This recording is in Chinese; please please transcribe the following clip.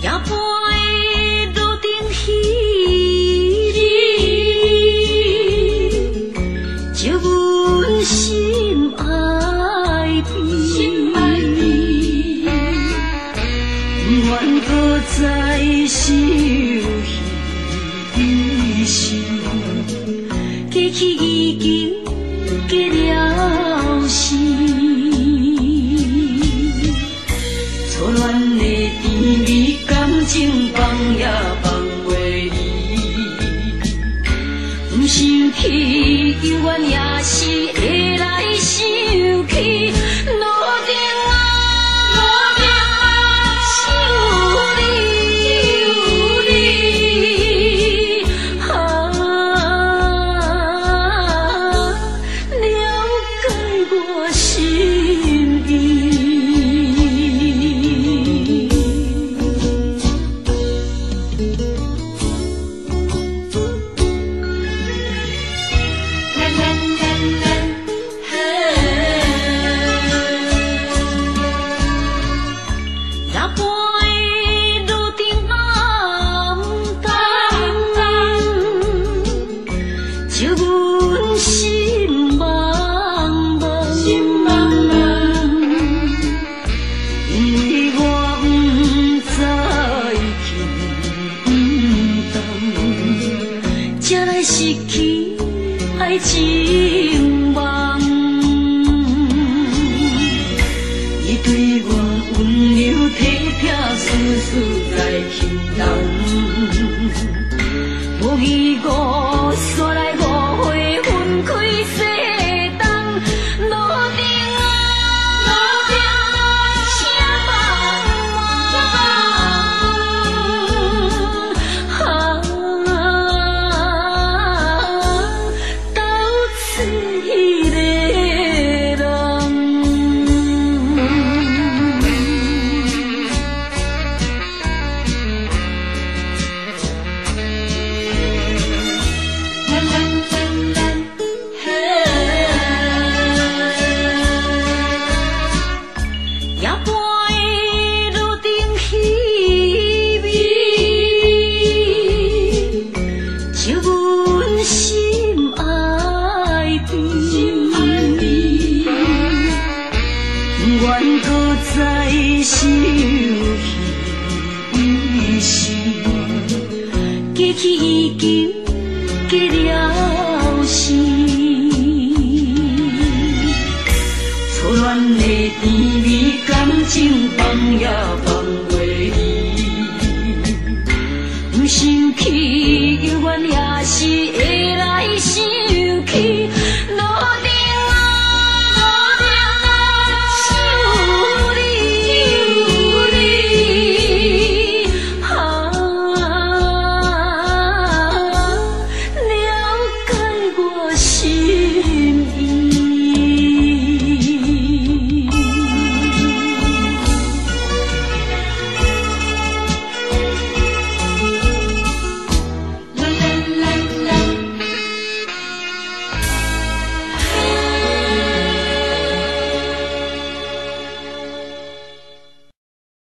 夜半的路顶彼，照阮心爱悲，不愿搁再受彼伤，过去已经结了丝。错乱的甜蜜感情放也放袂离，不想起犹原也是会来想起，路顶啊想你，啊，了解我心意。照阮心茫茫，因为我不知去不当，才来失去爱情梦。你对我温柔体贴，丝丝在心动，无依无说来。